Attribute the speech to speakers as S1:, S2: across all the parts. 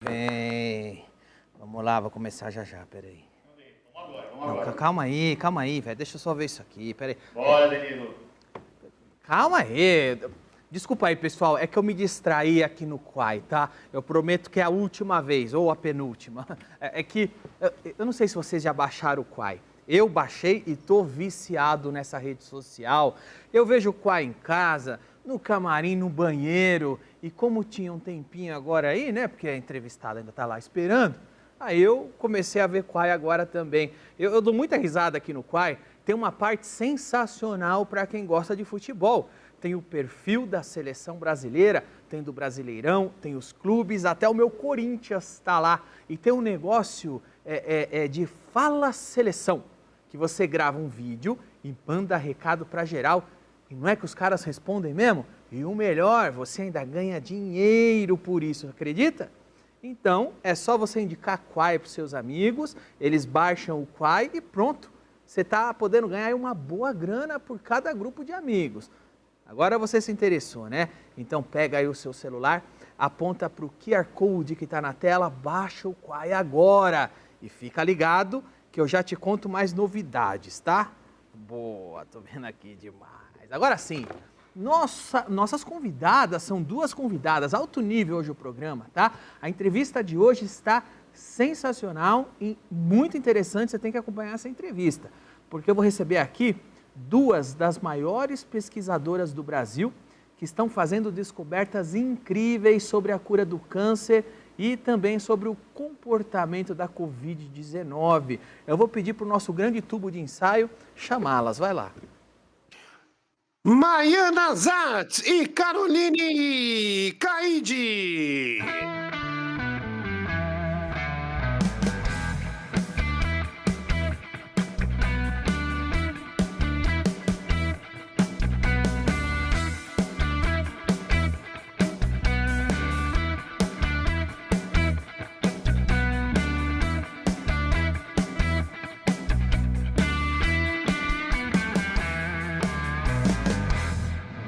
S1: Vem. Vamos lá, vou começar já, peraí.
S2: Vamos agora.
S1: Calma aí, velho. Deixa eu só ver isso aqui, peraí.
S2: Bora, Danilo.
S1: Calma aí. Desculpa aí, pessoal, é que eu me distraí aqui no Quai, tá? Eu prometo que é a última vez, ou a penúltima. É que, eu não sei se vocês já baixaram o Quai. Eu baixei e tô viciado nessa rede social. Eu vejo o Quai em casa, no camarim, no banheiro. E como tinha um tempinho agora aí, né? Porque a entrevistada ainda tá lá esperando. Aí eu comecei a ver Quai agora também. Eu dou muita risada aqui no Quai. Tem uma parte sensacional para quem gosta de futebol. Tem o perfil da seleção brasileira, tem do Brasileirão, tem os clubes, até o meu Corinthians está lá. E tem um negócio de Fala Seleção, que você grava um vídeo e manda recado para geral. E não é que os caras respondem mesmo? E o melhor, você ainda ganha dinheiro por isso, acredita? Então, é só você indicar Quai para os seus amigos, eles baixam o Quai e pronto. Você está podendo ganhar uma boa grana por cada grupo de amigos. Agora você se interessou, né? Então pega aí o seu celular, aponta para o QR Code que está na tela, baixa o Quai agora. E fica ligado que eu já te conto mais novidades, tá? Boa, tô vendo aqui demais. Agora sim, nossas convidadas, são duas convidadas, alto nível hoje o programa, tá? A entrevista de hoje está sensacional e muito interessante, você tem que acompanhar essa entrevista. Porque eu vou receber aqui duas das maiores pesquisadoras do Brasil que estão fazendo descobertas incríveis sobre a cura do câncer e também sobre o comportamento da Covid-19. Eu vou pedir para o nosso grande tubo de ensaio chamá-las. Vai lá.
S3: Maiana Zatz e Caroline Caide.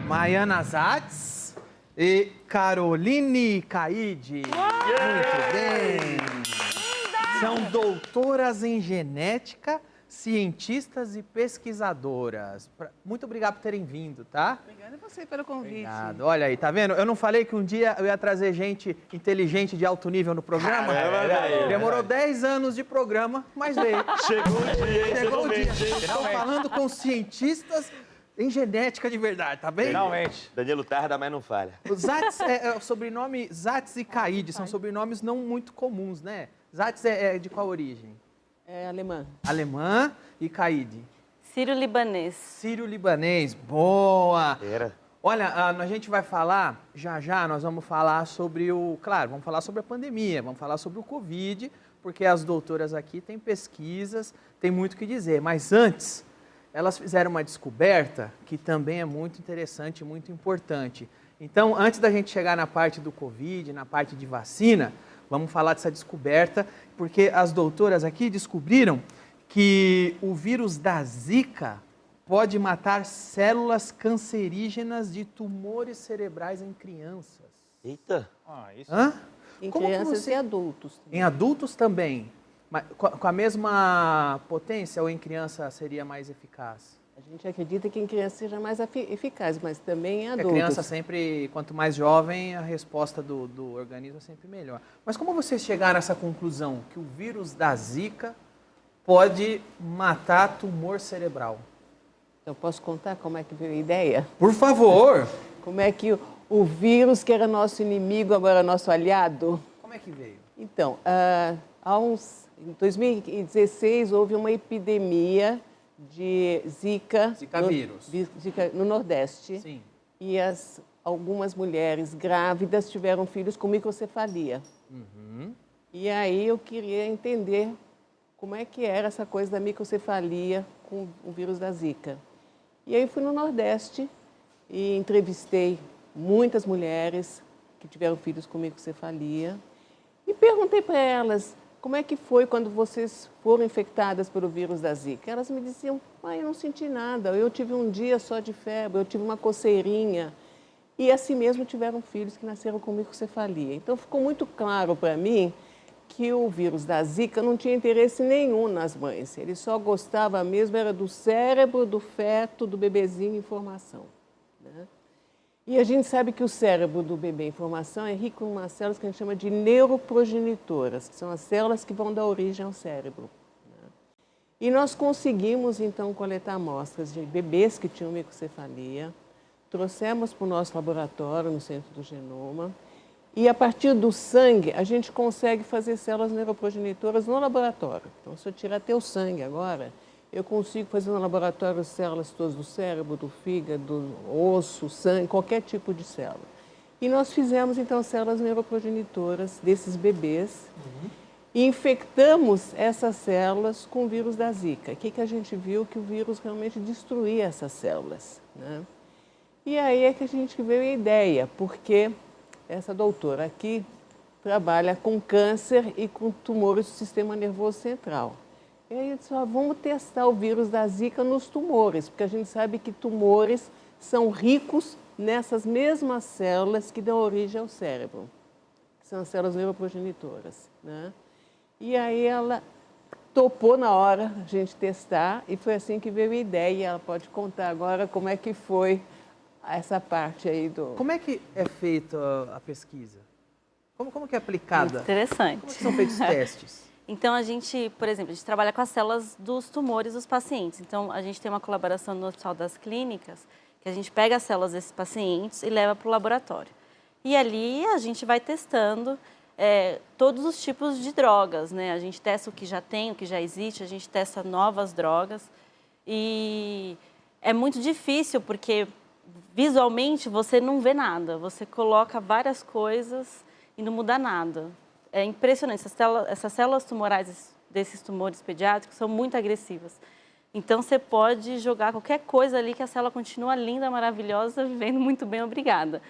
S1: Maiana Zatz e Caroline Caide. Muito bem. São doutoras em genética, cientistas e pesquisadoras. Muito obrigado por terem vindo, tá?
S4: Obrigada a você pelo convite.
S1: Obrigado. Olha aí, tá vendo? Eu não falei que um dia eu ia trazer gente inteligente de alto nível no programa? Demorou 10 anos de programa, mas veio.
S2: Chegou o dia, hein?
S1: Chegou o dia.
S2: Finalmente, hein?
S1: Estou falando com cientistas em genética de verdade, tá bem?
S2: Finalmente. Danilo tarda, mas não falha.
S1: O Zatz o sobrenome Zatz e Caide são sobrenomes não muito comuns, né? Zatz é de qual origem?
S4: É alemã.
S1: Alemã e Caide?
S5: Sírio-libanês.
S1: Sírio-libanês, boa!
S2: Era.
S1: Olha, a gente vai falar, já nós vamos falar sobre vamos falar sobre a pandemia, vamos falar sobre o Covid, porque as doutoras aqui têm pesquisas, tem muito o que dizer, mas antes, elas fizeram uma descoberta que também é muito interessante, muito importante. Então, antes da gente chegar na parte do Covid, na parte de vacina, vamos falar dessa descoberta, porque as doutoras aqui descobriram que o vírus da Zika pode matar células cancerígenas de tumores cerebrais em crianças.
S2: Eita.
S1: Isso. Hã?
S4: Em
S1: Como que
S4: crianças
S1: você-
S4: e adultos.
S1: Em adultos também? Mas com a mesma potência ou em criança seria mais eficaz?
S4: A gente acredita que em criança seja mais eficaz, mas também em
S1: A
S4: adultos.
S1: criança sempre, quanto mais jovem, a resposta do organismo é sempre melhor. Mas como vocês chegaram a essa conclusão que o vírus da Zika pode matar tumor cerebral?
S4: Eu posso contar como é que veio a ideia?
S1: Por favor!
S4: Como é que o vírus, que era nosso inimigo, agora é nosso aliado?
S1: Como é que veio?
S4: Então, em 2016 houve uma epidemia de Zika.
S1: Zika vírus.
S4: Zika no Nordeste.
S1: Sim.
S4: E algumas mulheres grávidas tiveram filhos com microcefalia.
S1: Uhum.
S4: E aí eu queria entender como é que era essa coisa da microcefalia com o vírus da Zika. E aí fui no Nordeste e entrevistei muitas mulheres que tiveram filhos com microcefalia e perguntei para elas como é que foi quando vocês foram infectadas pelo vírus da Zika. Elas me diziam, eu não senti nada, eu tive um dia só de febre, eu tive uma coceirinha. e assim mesmo tiveram filhos que nasceram com microcefalia. Então ficou muito claro para mim que o vírus da Zika não tinha interesse nenhum nas mães. Ele só gostava mesmo era do cérebro, do feto, do bebezinho em formação, né? E a gente sabe que o cérebro do bebê em formação é rico em umas células que a gente chama de neuroprogenitoras, que são as células que vão dar origem ao cérebro, né? E nós conseguimos, então, coletar amostras de bebês que tinham microcefalia, trouxemos para o nosso laboratório, no Centro do Genoma, e a partir do sangue, a gente consegue fazer células neuroprogenitoras no laboratório. Então, se eu tirar teu sangue agora, eu consigo fazer no laboratório células todas do cérebro, do fígado, do osso, sangue, qualquer tipo de célula. E nós fizemos, então, células neuroprogenitoras desses bebês e infectamos essas células com o vírus da Zika. O que a gente viu? Que o vírus realmente destruía essas células, né? E aí é que a gente veio a ideia, porque essa doutora aqui trabalha com câncer e com tumores do sistema nervoso central. E aí eu disse, vamos testar o vírus da Zika nos tumores, porque a gente sabe que tumores são ricos nessas mesmas células que dão origem ao cérebro, que são as células neuroprogenitoras, né? E aí ela topou na hora a gente testar e foi assim que veio a ideia. E ela pode contar agora como é que foi essa parte aí do...
S1: Como é que é feita a pesquisa? Como que é aplicada?
S5: Interessante.
S1: Como que são feitos os testes?
S5: Então, a gente, por exemplo, a gente trabalha com as células dos tumores dos pacientes. Então, a gente tem uma colaboração no Hospital das Clínicas, que a gente pega as células desses pacientes e leva para o laboratório. E ali a gente vai testando todos os tipos de drogas, né? A gente testa o que já tem, o que já existe, a gente testa novas drogas. E é muito difícil, porque visualmente você não vê nada. Você coloca várias coisas e não muda nada. É impressionante, essas células tumorais desses tumores pediátricos são muito agressivas. Então, você pode jogar qualquer coisa ali que a célula continua linda, maravilhosa, vivendo muito bem, obrigada.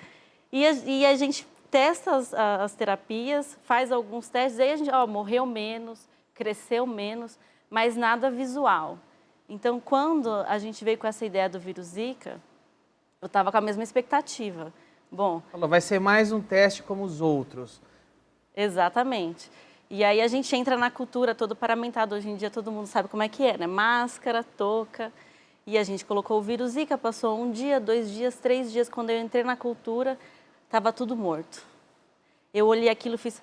S5: E a gente testa as terapias, faz alguns testes, aí a gente, morreu menos, cresceu menos, mas nada visual. Então, quando a gente veio com essa ideia do vírus Zika, eu estava com a mesma expectativa. Bom,
S1: Falou, vai ser mais um teste como os outros.
S5: exatamente. E aí a gente entra na cultura todo paramentado. Hoje em dia todo mundo sabe como é que é, né? Máscara, touca. E a gente colocou o vírus Zika, passou 1 dia, 2 dias, 3 dias. Quando eu entrei na cultura, estava tudo morto. Eu olhei aquilo e fiz...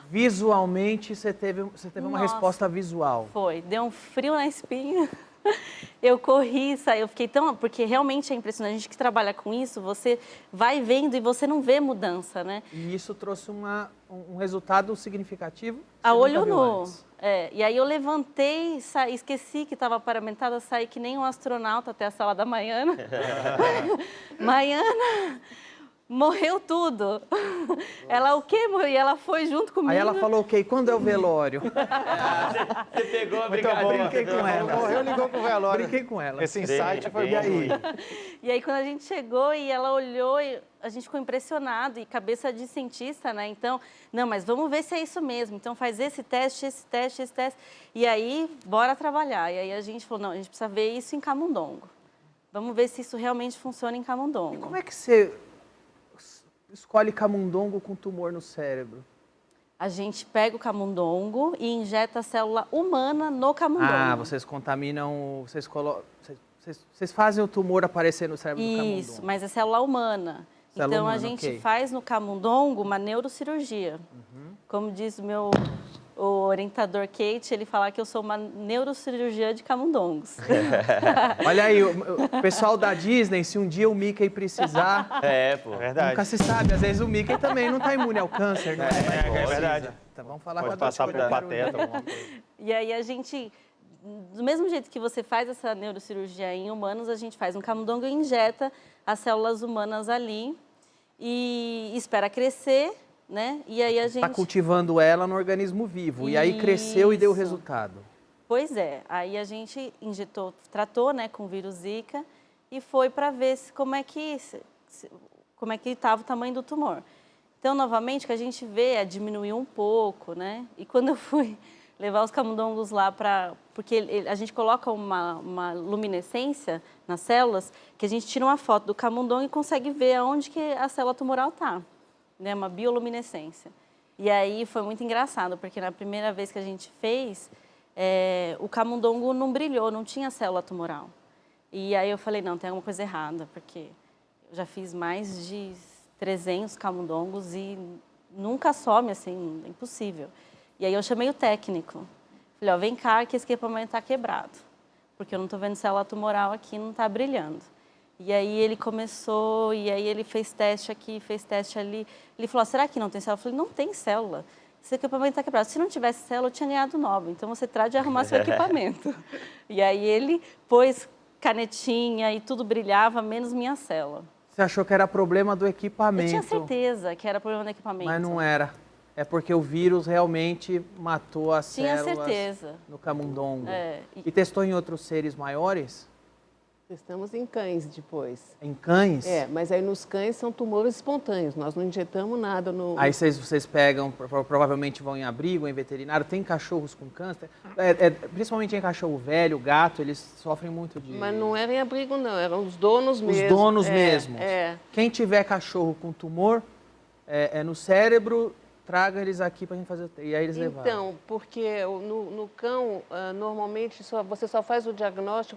S1: Visualmente, você teve uma
S5: Nossa.
S1: resposta visual.
S5: Foi, deu um frio na espinha. Eu corri, saí, eu fiquei tão... Porque realmente é impressionante. A gente que trabalha com isso, você vai vendo e você não vê mudança, né?
S1: E isso trouxe um resultado significativo?
S5: A
S1: Você
S5: olho
S1: nunca viu
S5: nu.
S1: antes.
S5: E aí eu levantei, saí, esqueci que estava paramentada, saí que nem um astronauta até a sala da Maiana. Maiana, morreu tudo. Ela o quê? E ela foi junto comigo.
S1: Aí ela falou, ok, quando é o velório?
S2: Você pegou a
S1: Brinquei
S2: brincadeira.
S1: com ela.
S3: Morreu, ligou pro velório.
S1: Brinquei com ela.
S3: Esse insight foi
S1: E aí?
S5: E aí, quando a gente chegou e ela olhou, e a gente ficou impressionado, e cabeça de cientista, né? Então, não, mas vamos ver se é isso mesmo. Então, faz esse teste, esse teste, esse teste. E aí, bora trabalhar. E aí, a gente falou, não, a gente precisa ver isso em camundongo. Vamos ver se isso realmente funciona em camundongo.
S1: Como é que você escolhe camundongo com tumor no cérebro?
S5: A gente pega o camundongo e injeta a célula humana no camundongo.
S1: Ah, vocês contaminam, vocês fazem o tumor aparecer no cérebro do camundongo.
S5: Isso, mas é célula humana.
S1: Célula
S5: Então,
S1: humana,
S5: a gente
S1: ok.
S5: faz no camundongo uma neurocirurgia. Como diz o orientador Kate, ele fala que eu sou uma neurocirurgiã de camundongos.
S1: Olha aí, o pessoal da Disney, se um dia o Mickey precisar,
S2: Pô.
S3: Verdade.
S1: nunca se sabe, às vezes o Mickey também não está imune ao câncer, né?
S3: É verdade.
S1: Então vamos falar
S3: Pode
S1: com a
S3: passar
S1: doutora
S3: por
S1: Carolina.
S3: pateta, alguma coisa.
S5: E aí a gente, do mesmo jeito que você faz essa neurocirurgia em humanos, a gente faz um camundongo e injeta as células humanas ali e espera crescer, né? E aí a gente...
S1: Está cultivando ela no organismo vivo. E aí cresceu e deu o
S5: Isso.
S1: resultado.
S5: Pois é, aí a gente tratou, né, com o vírus Zika e foi para ver como é que estava o tamanho do tumor. Então, novamente, o que a gente vê é diminuir um pouco, né? E quando eu fui levar os camundongos lá para... Porque a gente coloca uma luminescência nas células, que a gente tira uma foto do camundongo e consegue ver aonde que a célula tumoral está, né? Uma bioluminescência. E aí foi muito engraçado, porque na primeira vez que a gente fez, o camundongo não brilhou, não tinha célula tumoral. E aí eu falei, não, tem alguma coisa errada, porque eu já fiz mais de 300 camundongos e nunca some, assim, é impossível. E aí eu chamei o técnico. Falei, ó, vem cá que esse equipamento está quebrado, porque eu não estou vendo célula tumoral aqui, não está brilhando. E aí ele começou, e aí ele fez teste aqui, fez teste ali. Ele falou, será que não tem célula? Eu falei, não tem célula. Esse equipamento está quebrado. Se não tivesse célula, eu tinha ganhado nova. Então você trata de arrumar seu equipamento. E aí ele pôs canetinha e tudo brilhava, menos minha célula.
S1: Você achou que era problema do equipamento?
S5: Eu tinha certeza que era problema do equipamento.
S1: Mas não era. É porque o vírus realmente matou as
S5: Tinha
S1: células
S5: certeza.
S1: no camundongo.
S5: E
S1: E testou em outros seres maiores?
S4: Testamos em cães depois.
S1: Em cães?
S4: Mas aí nos cães são tumores espontâneos, nós não injetamos nada no...
S1: Aí vocês pegam, provavelmente vão em abrigo, em veterinário, tem cachorros com câncer, principalmente em cachorro velho, gato, eles sofrem muito de...
S4: Mas não era em abrigo não, eram os donos mesmo.
S1: Os donos mesmos.
S4: É.
S1: Quem tiver cachorro com tumor no cérebro, traga eles aqui para a gente fazer... E aí eles levaram.
S4: Então, porque no cão, normalmente você só faz o diagnóstico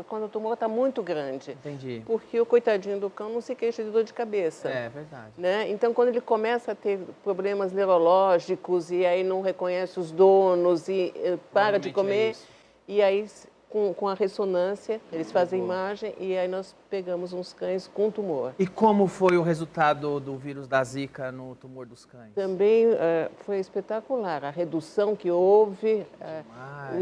S4: quando o tumor está muito grande.
S1: Entendi.
S4: Porque o coitadinho do cão não se queixa de dor de cabeça.
S1: É verdade.
S4: Né? Então, quando ele começa a ter problemas neurológicos e aí não reconhece os donos e para de comer, e aí com a ressonância, eles fazem imagem e aí nós pegamos uns cães com tumor.
S1: E como foi o resultado do vírus da Zika no tumor dos cães?
S4: Também foi espetacular, a redução que houve,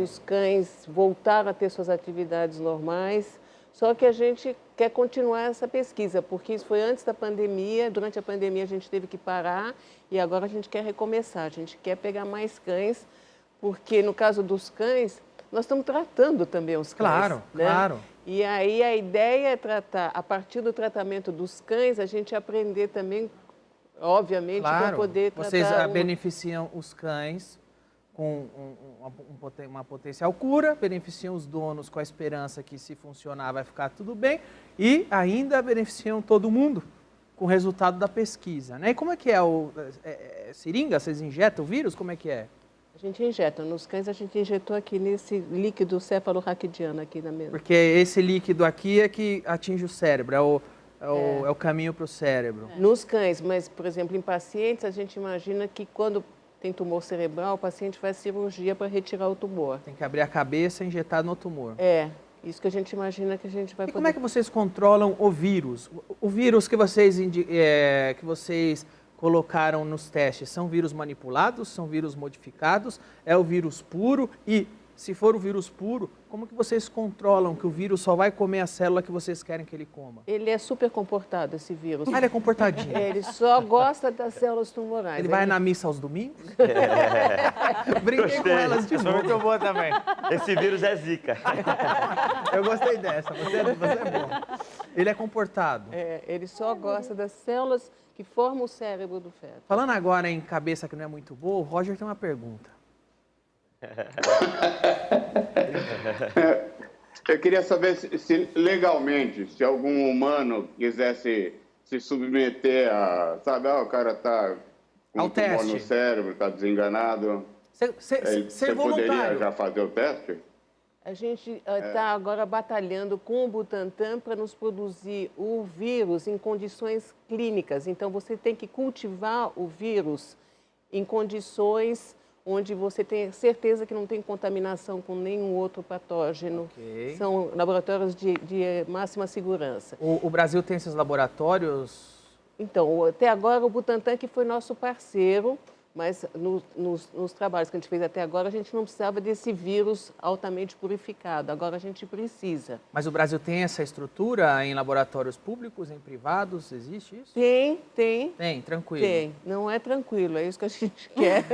S4: os cães voltaram a ter suas atividades normais, só que a gente quer continuar essa pesquisa, porque isso foi antes da pandemia, durante a pandemia a gente teve que parar e agora a gente quer recomeçar, a gente quer pegar mais cães, porque no caso dos cães, nós estamos tratando também os cães.
S1: Claro,
S4: né?
S1: claro.
S4: E aí a ideia é tratar, a partir do tratamento dos cães, a gente aprender também, obviamente, para poder tratar...
S1: Vocês beneficiam os cães com uma potencial cura, beneficiam os donos com a esperança que se funcionar vai ficar tudo bem e ainda beneficiam todo mundo com o resultado da pesquisa, né? E como é que é seringa? Vocês injetam o vírus? Como é que é?
S4: A gente injeta. Nos cães, a gente injetou aqui nesse líquido cefalorraquidiano aqui na mesa.
S1: Porque esse líquido aqui é que atinge o cérebro, é o caminho para o cérebro.
S4: Nos cães, mas, por exemplo, em pacientes, a gente imagina que quando tem tumor cerebral, o paciente faz cirurgia para retirar o tumor.
S1: Tem que abrir a cabeça e injetar no tumor.
S4: Isso que a gente imagina que a gente vai poder...
S1: Como é que vocês controlam o vírus? O vírus que vocês colocaram nos testes, são vírus manipulados, são vírus modificados, é o vírus puro e, se for o vírus puro, como que vocês controlam que o vírus só vai comer a célula que vocês querem que ele coma?
S4: Ele é super comportado, esse vírus.
S1: Ah, ele é comportadinho.
S4: Ele só gosta das células tumorais.
S1: Ele vai na missa aos domingos? Brinquei com elas de
S3: Isso foi
S1: novo.
S3: muito bom também.
S2: Esse vírus é Zika.
S1: Eu gostei dessa, você é bom. Ele é comportado.
S4: Ele só gosta das células que formam o cérebro do feto.
S1: Falando agora em cabeça que não é muito boa, o Roger tem uma pergunta.
S6: Eu queria saber se legalmente, se algum humano quisesse se submeter a, sabe, o cara está com
S1: Ao
S6: um tumor
S1: teste.
S6: no cérebro, está desenganado,
S1: Ser
S6: você
S1: voluntário.
S6: poderia já fazer o teste?
S4: A gente está agora batalhando com o Butantan para nos produzir o vírus em condições clínicas. Então, você tem que cultivar o vírus em condições onde você tem certeza que não tem contaminação com nenhum outro patógeno.
S1: Ok.
S4: São laboratórios de máxima segurança.
S1: O Brasil tem esses laboratórios?
S4: Então, até agora, o Butantan que foi nosso parceiro, mas nos trabalhos que a gente fez até agora, a gente não precisava desse vírus altamente purificado. Agora a gente precisa.
S1: Mas o Brasil tem essa estrutura em laboratórios públicos, em privados? Existe isso?
S4: Tem.
S1: Tem, tranquilo.
S4: Tem. Não é tranquilo, é isso que a gente quer.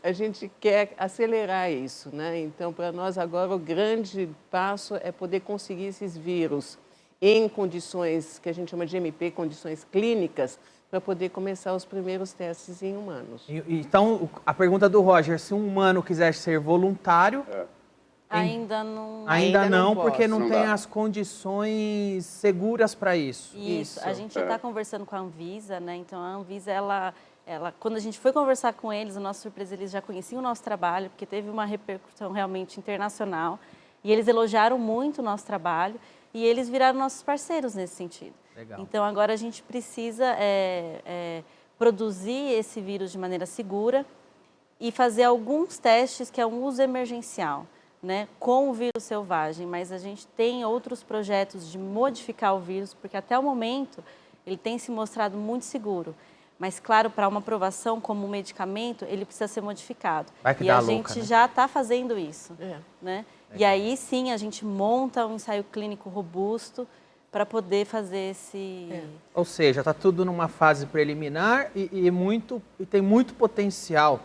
S4: A gente quer acelerar isso, né? Então, para nós agora, o grande passo é poder conseguir esses vírus em condições que a gente chama de MP, condições clínicas, para poder começar os primeiros testes em humanos.
S1: Então, a pergunta do Roger, se um humano quiser ser voluntário...
S5: Ainda não...
S1: Ainda não,
S4: posso.
S1: porque não
S6: Não
S1: tem
S6: dá.
S1: as condições seguras para isso.
S5: Isso, a gente está conversando com a Anvisa, né? Então, a Anvisa, quando a gente foi conversar com eles, a nossa surpresa, eles já conheciam o nosso trabalho, porque teve uma repercussão realmente internacional, e eles elogiaram muito o nosso trabalho, e eles viraram nossos parceiros nesse sentido.
S1: Legal.
S5: Então, agora a gente precisa produzir esse vírus de maneira segura e fazer alguns testes que é um uso emergencial, né, com o vírus selvagem, mas a gente tem outros projetos de modificar o vírus, porque até o momento ele tem se mostrado muito seguro. Mas, claro, para uma aprovação como um medicamento, ele precisa ser modificado.
S1: Vai que
S5: e
S1: dá
S5: a
S1: louca,
S5: gente
S1: né?
S5: já está fazendo isso.
S4: É.
S5: Né? E aí, sim, a gente monta um ensaio clínico robusto para poder fazer esse...
S1: Ou seja, está tudo numa fase preliminar e tem muito potencial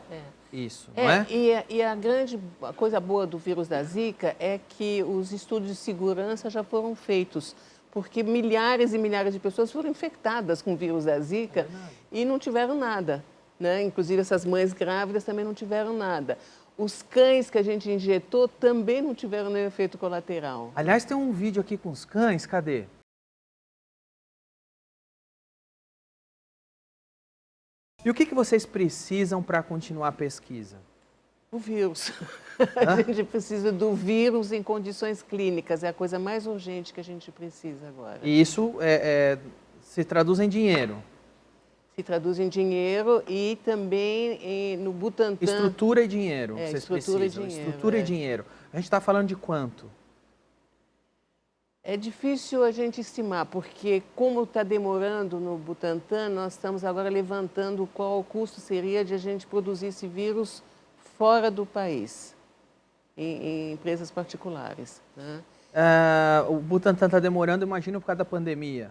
S1: isso, não é?
S4: E a grande coisa boa do vírus da Zika é que os estudos de segurança já foram feitos, porque milhares e milhares de pessoas foram infectadas com o vírus da Zika e não tiveram nada, né? Inclusive essas mães grávidas também não tiveram nada. Os cães que a gente injetou também não tiveram nenhum efeito colateral.
S1: Aliás, tem um vídeo aqui com os cães, cadê? E o que vocês precisam para continuar a pesquisa?
S4: O vírus. A gente precisa do vírus em condições clínicas. É a coisa mais urgente que a gente precisa agora.
S1: E isso se traduz em dinheiro.
S4: Se traduz em dinheiro e também no Butantan.
S1: Estrutura e dinheiro, vocês
S4: estrutura
S1: precisam.
S4: e dinheiro,
S1: Estrutura e dinheiro. A gente está falando de quanto?
S4: É difícil a gente estimar, porque como está demorando no Butantan, nós estamos agora levantando qual o custo seria de a gente produzir esse vírus fora do país, em empresas particulares. Né?
S1: O Butantan está demorando, imagino, por causa da pandemia.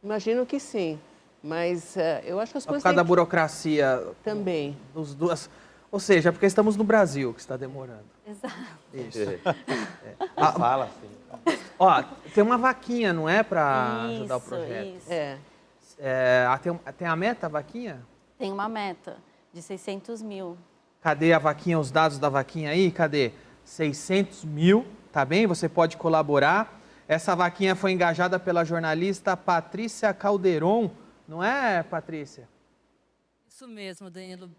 S4: Imagino que sim, mas eu acho que as
S1: Por
S4: coisas
S1: causa da
S4: têm que...
S1: burocracia.
S4: Também.
S1: Dos duas... Ou seja, porque estamos no Brasil que está demorando.
S5: Exato.
S1: Isso.
S3: Fala assim.
S1: Ó, tem uma vaquinha, não é, para ajudar o
S5: Isso,
S1: projeto?
S5: isso.
S1: Tem a meta, a vaquinha?
S5: Tem uma meta de 600 mil.
S1: Cadê a vaquinha, os dados da vaquinha aí? Cadê? 600 mil, tá bem? Você pode colaborar. Essa vaquinha foi engajada pela jornalista Patrícia Calderon, não é, Patrícia?
S7: Isso mesmo, Danilo.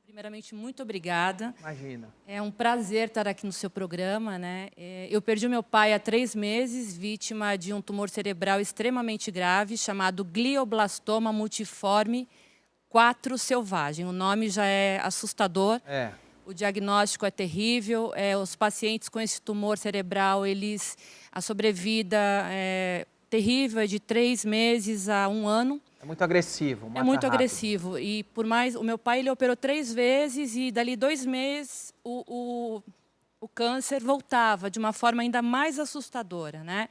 S7: Primeiramente, muito obrigada.
S1: Imagina.
S7: É um prazer estar aqui no seu programa, né? Eu perdi o meu pai há 3 meses, vítima de um tumor cerebral extremamente grave, chamado glioblastoma multiforme 4 selvagem. O nome já é assustador. O diagnóstico é terrível. Os pacientes com esse tumor cerebral, a sobrevida é terrível, é de 3 meses a 1 ano.
S1: É muito agressivo.
S7: É muito agressivo. E por mais... O meu pai, ele operou 3 vezes e dali 2 meses o câncer voltava de uma forma ainda mais assustadora, né?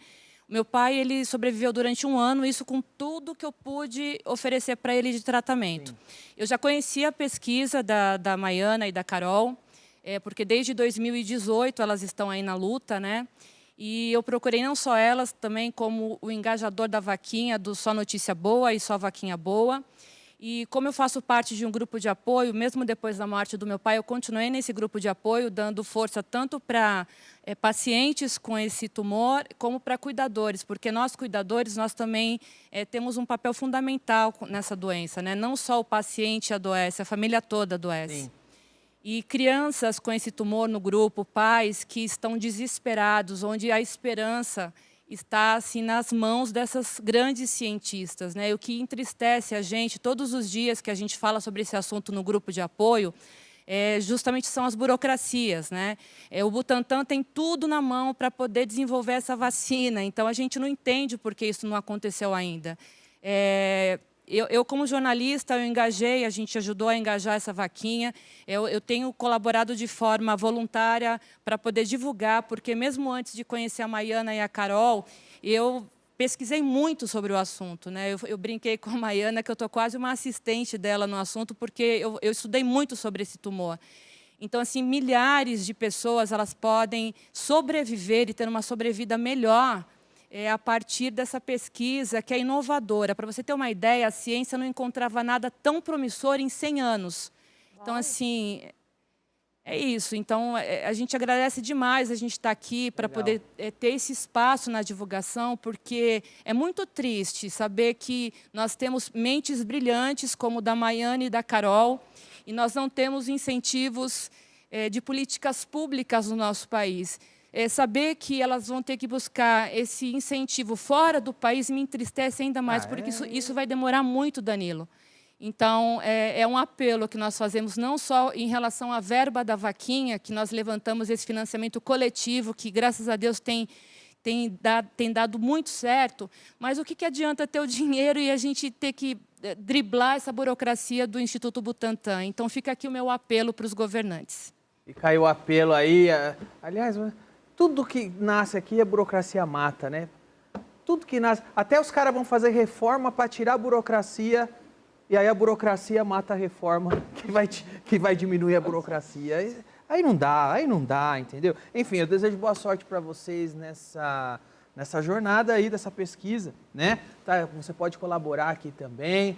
S7: O meu pai, ele sobreviveu durante 1 ano, isso com tudo que eu pude oferecer para ele de tratamento. Sim. Eu já conhecia a pesquisa da Maiana e da Carol, porque desde 2018 elas estão aí na luta, né? E eu procurei não só elas, também como o engajador da vaquinha, do Só Notícia Boa e Só Vaquinha Boa. E como eu faço parte de um grupo de apoio, mesmo depois da morte do meu pai, eu continuei nesse grupo de apoio, dando força tanto para pacientes com esse tumor, como para cuidadores, porque nós, cuidadores, nós também temos um papel fundamental nessa doença, né? Não só o paciente adoece, a família toda adoece. Sim. E crianças com esse tumor no grupo, pais que estão desesperados, onde a esperança está assim nas mãos dessas grandes cientistas, né? E o que entristece a gente todos os dias que a gente fala sobre esse assunto no grupo de apoio, justamente são as burocracias, né? O Butantan tem tudo na mão para poder desenvolver essa vacina, então a gente não entende por que isso não aconteceu ainda. Eu, como jornalista, a gente ajudou a engajar essa vaquinha. Eu tenho colaborado de forma voluntária para poder divulgar, porque mesmo antes de conhecer a Maiana e a Carol, eu pesquisei muito sobre o assunto, né? Eu brinquei com a Maiana que eu estou quase uma assistente dela no assunto, porque eu estudei muito sobre esse tumor. Então, assim, milhares de pessoas elas podem sobreviver e ter uma sobrevida melhor a partir dessa pesquisa que é inovadora. Para você ter uma ideia, a ciência não encontrava nada tão promissor em 100 anos. Então, assim, é isso. Então, a gente agradece demais a gente estar aqui para poder ter esse espaço na divulgação, porque é muito triste saber que nós temos mentes brilhantes, como o da Maiane e da Carol, e nós não temos incentivos de políticas públicas no nosso país. Saber que elas vão ter que buscar esse incentivo fora do país me entristece ainda mais, porque isso vai demorar muito, Danilo. Então, é um apelo que nós fazemos, não só em relação à verba da vaquinha, que nós levantamos esse financiamento coletivo, que, graças a Deus, tem dado muito certo, mas o que adianta ter o dinheiro e a gente ter que driblar essa burocracia do Instituto Butantan? Então, fica aqui o meu apelo para os governantes.
S1: E caiu o apelo aí. Aliás, tudo que nasce aqui, a burocracia mata, né? Tudo que nasce. Até os caras vão fazer reforma para tirar a burocracia, e aí a burocracia mata a reforma, que vai diminuir a burocracia. Aí não dá, entendeu? Enfim, eu desejo boa sorte para vocês nessa jornada aí, dessa pesquisa, né? Tá, você pode colaborar aqui também.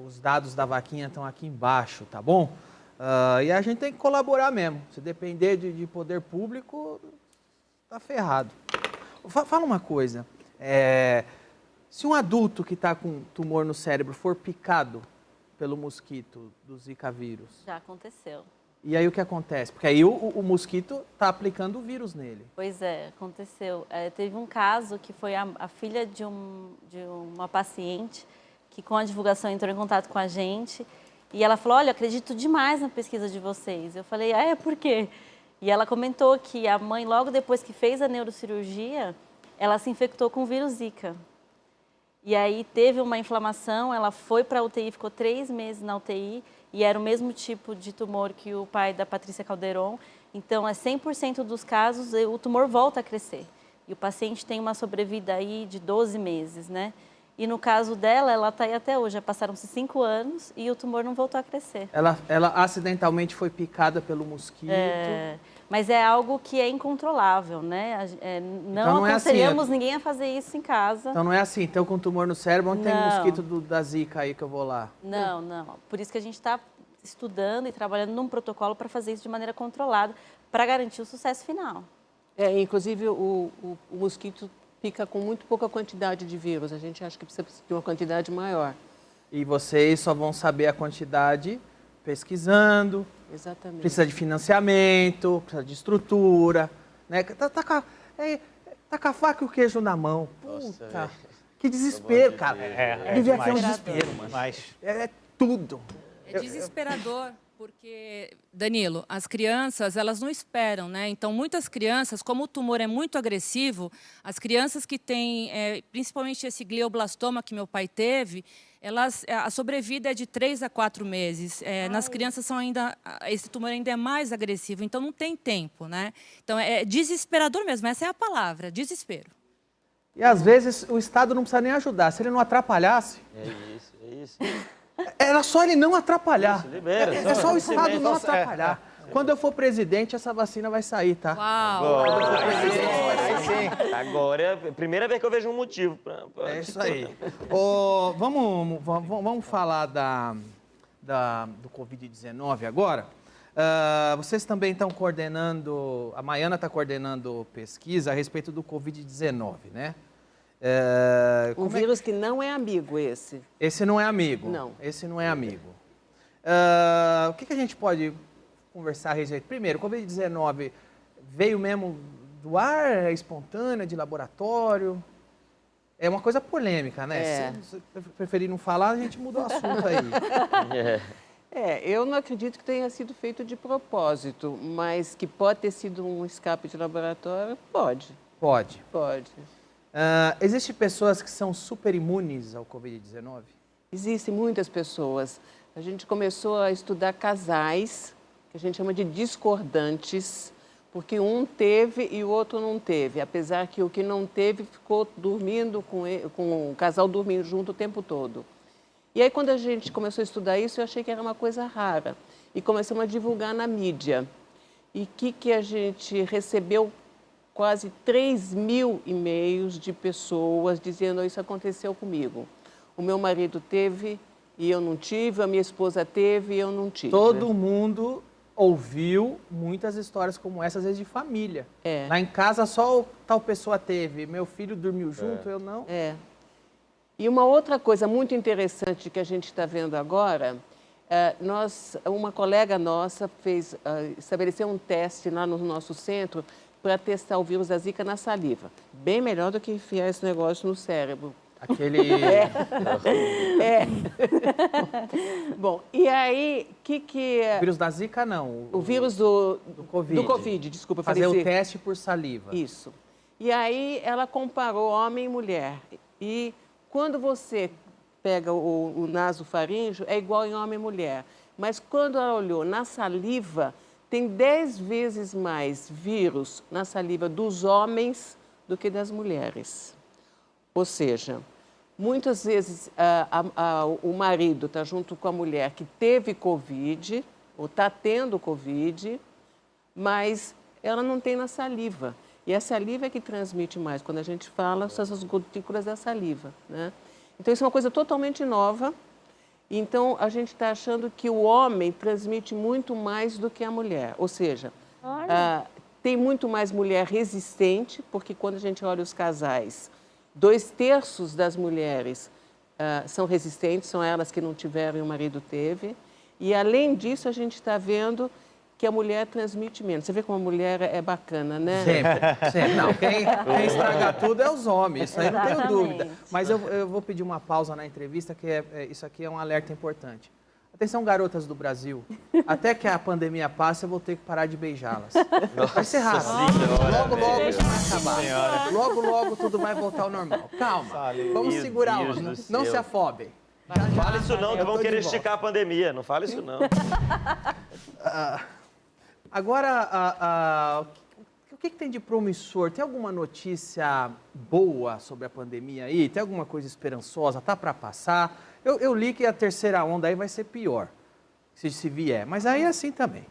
S1: Os dados da vaquinha estão aqui embaixo, tá bom? E a gente tem que colaborar mesmo. Se depender de poder público, tá ferrado. Fala uma coisa. Se um adulto que está com tumor no cérebro for picado pelo mosquito do Zika vírus...
S5: Já aconteceu.
S1: E aí o que acontece? Porque aí o mosquito está aplicando o vírus nele.
S5: Pois é, aconteceu. Teve um caso que foi a filha de uma paciente que, com a divulgação, entrou em contato com a gente. E ela falou, olha, acredito demais na pesquisa de vocês. Eu falei, por quê? E ela comentou que a mãe, logo depois que fez a neurocirurgia, ela se infectou com o vírus Zika. E aí teve uma inflamação, ela foi para a UTI, ficou 3 meses na UTI, e era o mesmo tipo de tumor que o pai da Patrícia Calderon. Então, 100% dos casos, o tumor volta a crescer. E o paciente tem uma sobrevida aí de 12 meses, né? E no caso dela, ela está aí até hoje, já passaram-se 5 anos e o tumor não voltou a crescer.
S1: Ela acidentalmente foi picada pelo mosquito.
S5: Mas é algo que é incontrolável, né? Não aconselhamos ninguém a fazer isso em casa.
S1: Então não é assim, então com tumor no cérebro, onde tem mosquito da Zika aí que eu vou lá?
S5: Não. Por isso que a gente está estudando e trabalhando num protocolo para fazer isso de maneira controlada, para garantir o sucesso final.
S4: Inclusive, o mosquito pica com muito pouca quantidade de vírus. A gente acha que precisa de uma quantidade maior.
S1: E vocês só vão saber a quantidade pesquisando.
S4: Exatamente.
S1: Precisa de financiamento, precisa de estrutura, né? Tá com a faca e o queijo na mão. Puta, que desespero, cara. Devia ter um desespero, mano. É tudo.
S7: É desesperador, porque, Danilo, as crianças, elas não esperam, né? Então, muitas crianças, como o tumor é muito agressivo, as crianças que têm, principalmente esse glioblastoma que meu pai teve, a sobrevida é de 3 a 4 meses. Nas crianças esse tumor ainda é mais agressivo, então não tem tempo, né? Então, é desesperador mesmo, essa é a palavra, desespero.
S1: E, às vezes, o Estado não precisa nem ajudar. Se ele não atrapalhasse...
S3: É isso.
S1: Era só ele não atrapalhar.
S3: Isso, libera,
S1: É só o Estado não atrapalhar. Quando eu for presidente, essa vacina vai sair, tá?
S7: Uau!
S3: Agora é a primeira vez que eu vejo um motivo pra
S1: É isso aí. Vamos falar do Covid-19 agora. Vocês também estão coordenando, a Maiana está coordenando pesquisa a respeito do Covid-19, né?
S4: Um vírus que não é amigo, esse.
S1: Esse não é amigo?
S4: Não.
S1: Esse não é amigo. O que a gente pode conversar a respeito? Primeiro, o Covid-19 veio mesmo do ar, espontânea, de laboratório? É uma coisa polêmica, né? Se preferir não falar, a gente muda o assunto aí.
S4: Eu não acredito que tenha sido feito de propósito, mas que pode ter sido um escape de laboratório, pode.
S1: Pode.
S4: Pode.
S1: Existem pessoas que são super imunes ao Covid-19?
S4: Existem muitas pessoas. A gente começou a estudar casais, que a gente chama de discordantes, porque um teve e o outro não teve, apesar que o que não teve ficou dormindo com o casal dormindo junto o tempo todo. E aí, quando a gente começou a estudar isso, eu achei que era uma coisa rara. E começamos a divulgar na mídia. E o que a gente recebeu quase 3.000 e-mails de pessoas dizendo: isso aconteceu comigo. O meu marido teve e eu não tive, a minha esposa teve e eu não tive.
S1: Todo mundo ouviu muitas histórias como essas, às vezes de família.
S4: É.
S1: Lá em casa só tal pessoa teve, meu filho dormiu junto, eu não.
S4: É. E uma outra coisa muito interessante que a gente está vendo agora, uma colega nossa estabeleceu um teste lá no nosso centro para testar o vírus da Zika na saliva. Bem melhor do que enfiar esse negócio no cérebro.
S1: Aquele...
S4: Bom, e aí,
S1: O vírus da Zika, não.
S4: O vírus do
S1: Covid.
S4: Do Covid, desculpa.
S1: Fazer
S4: falei
S1: o teste por saliva.
S4: Isso. E aí ela comparou homem e mulher. E quando você pega o nasofaríngeo, é igual em homem e mulher. Mas quando ela olhou na saliva, tem 10 vezes mais vírus na saliva dos homens do que das mulheres. Ou seja, muitas vezes o marido está junto com a mulher que teve Covid, ou está tendo Covid, mas ela não tem na saliva. E a saliva é que transmite mais. Quando a gente fala, são as gotículas da saliva, né? Então, isso é uma coisa totalmente nova. Então, a gente está achando que o homem transmite muito mais do que a mulher. Ou seja, tem muito mais mulher resistente, porque quando a gente olha os casais, 2/3 das mulheres são resistentes, são elas que não tiveram e o marido teve. E, além disso, a gente está vendo que a mulher transmite menos. Você vê como a mulher é bacana, né?
S1: Sempre, sempre. Não, quem estraga tudo é os homens, isso aí não tenho
S5: Exatamente.
S1: dúvida. Mas eu vou pedir uma pausa na entrevista, que isso aqui é um alerta importante. Atenção, garotas do Brasil. Até que a pandemia passe, eu vou ter que parar de beijá-las. Vai ser rápido. Logo, logo isso vai acabar. Logo, logo tudo vai voltar ao normal. Calma, vamos
S3: Meu
S1: segurar
S3: Deus
S1: onda.
S3: do
S1: Não
S3: céu.
S1: se afobem.
S3: Não fala isso não, que
S1: Eu
S3: vão
S1: tô
S3: querer
S1: de volta.
S3: esticar a pandemia. Não fala isso não.
S1: Agora, o que tem de promissor? Tem alguma notícia boa sobre a pandemia aí? Tem alguma coisa esperançosa? Tá para passar? Eu li que a terceira onda aí vai ser pior, se vier. Mas aí é assim também.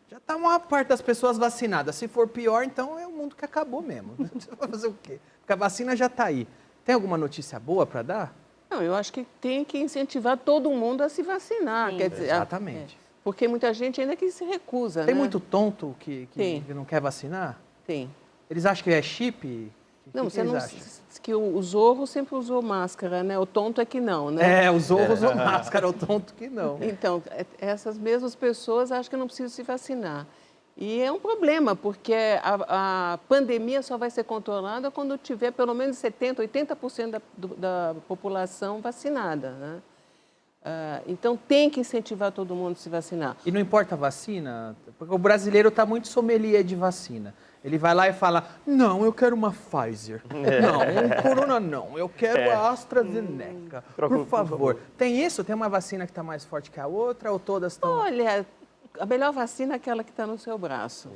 S1: Já está uma parte das pessoas vacinadas. Se for pior, então é o mundo que acabou mesmo. Você vai fazer o quê? Porque a vacina já está aí. Tem alguma notícia boa para dar?
S4: Não, eu acho que tem que incentivar todo mundo a se vacinar.
S5: Sim.
S4: Quer dizer,
S1: Exatamente.
S4: porque muita gente ainda que se recusa,
S1: Tem
S4: né?
S1: muito tonto que
S4: Tem.
S1: não quer vacinar?
S4: Tem.
S1: Eles acham que é chip?
S4: Não,
S1: que
S4: você
S1: eles
S4: não...
S1: acham?
S4: Que o Zorro sempre usou máscara, né? O tonto é que não, né?
S1: É, os ovos ou máscara, o tonto que não.
S4: Então, essas mesmas pessoas acham que não precisam se vacinar. E é um problema, porque a pandemia só vai ser controlada quando tiver pelo menos 70%, 80% da população vacinada, né? Então, tem que incentivar todo mundo a se vacinar.
S1: E não importa a vacina, porque o brasileiro está muito sommelier de vacina. Ele vai lá e fala, não, eu quero uma Pfizer. Não, um Corona não, eu quero a AstraZeneca. Por favor. Tem isso? Tem uma vacina que está mais forte que a outra ou todas estão...
S4: Olha, a melhor vacina é aquela que está no seu braço.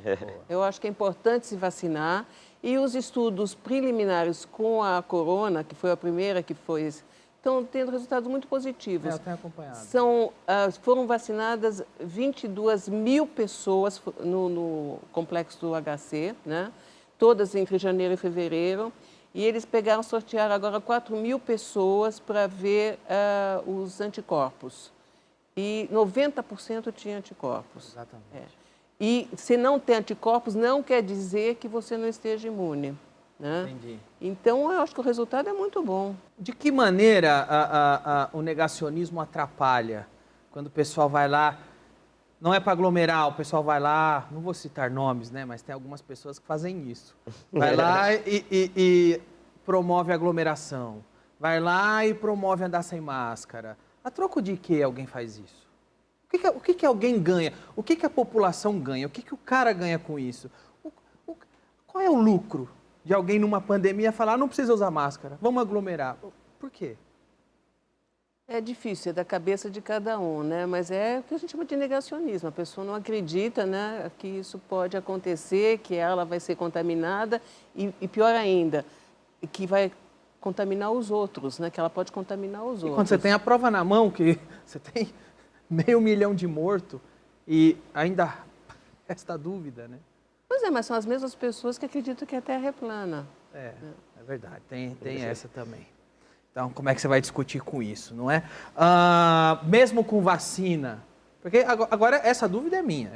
S4: Eu acho que é importante se vacinar. E os estudos preliminares com a corona, que foi a primeira que foi... estão tendo resultados muito positivos.
S1: eu tenho acompanhado.
S4: Foram vacinadas 22 mil pessoas no complexo do HC, né? Todas entre janeiro e fevereiro. E eles sortearam agora 4 mil pessoas para ver os anticorpos. E 90% tinha anticorpos.
S1: Exatamente.
S4: E se não tem anticorpos, não quer dizer que você não esteja imune, né?
S1: Entendi.
S4: Então, eu acho que o resultado é muito bom.
S1: De que maneira o negacionismo atrapalha? Quando o pessoal vai lá, não é para aglomerar, o pessoal vai lá, não vou citar nomes, né? Mas tem algumas pessoas que fazem isso. Vai lá e promove aglomeração. Vai lá e promove andar sem máscara. A troco de que alguém faz isso? O que alguém ganha? O que a população ganha? O que o cara ganha com isso? Qual é o lucro de alguém numa pandemia falar, não precisa usar máscara, vamos aglomerar? Por quê?
S4: É difícil, é da cabeça de cada um, né? Mas é o que a gente chama de negacionismo. A pessoa não acredita, né, que isso pode acontecer, que ela vai ser contaminada e pior ainda, que vai contaminar os outros, né? Que ela pode contaminar os outros.
S1: Quando você tem a prova na mão, que você tem 500 mil de mortos e ainda resta dúvida, né?
S4: Pois é, mas são as mesmas pessoas que acreditam que a Terra é plana.
S1: É verdade, tem essa também. Então, como é que você vai discutir com isso, não é? Mesmo com vacina, porque agora essa dúvida é minha.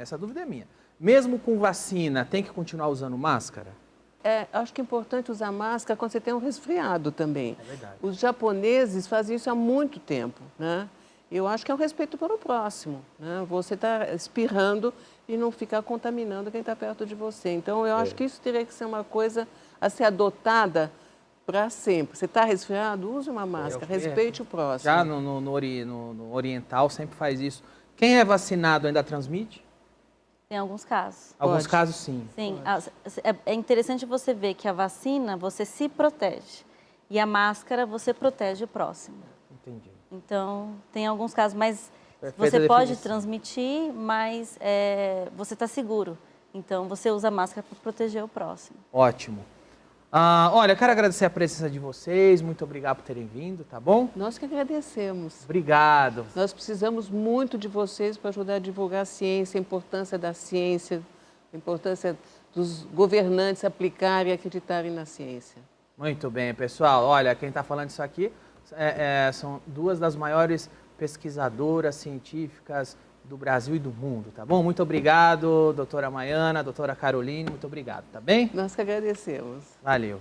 S1: Mesmo com vacina, tem que continuar usando máscara?
S4: Acho que é importante usar máscara quando você tem um resfriado também.
S1: É verdade.
S4: Os japoneses fazem isso há muito tempo, né? Eu acho que é um respeito para o próximo, né? Você está espirrando e não ficar contaminando quem está perto de você. Então, eu acho que isso teria que ser uma coisa a ser adotada para sempre. Você está resfriado? Use uma máscara, respeite o próximo.
S1: Já no oriental sempre faz isso. Quem é vacinado ainda transmite?
S5: Tem alguns casos.
S1: Alguns casos, sim.
S5: Sim, é interessante você ver que a vacina você se protege e a máscara você protege o próximo.
S1: Entendi.
S5: Então, tem alguns casos, mas
S1: Perfeita
S5: você pode
S1: definição.
S5: transmitir, mas você está seguro. Então, você usa a máscara para proteger o próximo.
S1: Ótimo. Olha, eu quero agradecer a presença de vocês. Muito obrigado por terem vindo, tá bom?
S4: Nós que agradecemos.
S1: Obrigado.
S4: Nós precisamos muito de vocês para ajudar a divulgar a ciência, a importância da ciência, a importância dos governantes aplicarem e acreditarem na ciência.
S1: Muito bem, pessoal. Olha, quem está falando isso aqui são duas das maiores pesquisadoras científicas do Brasil e do mundo, tá bom? Muito obrigado, doutora Maiana, doutora Caroline, muito obrigado, tá bem?
S4: Nós que agradecemos.
S1: Valeu.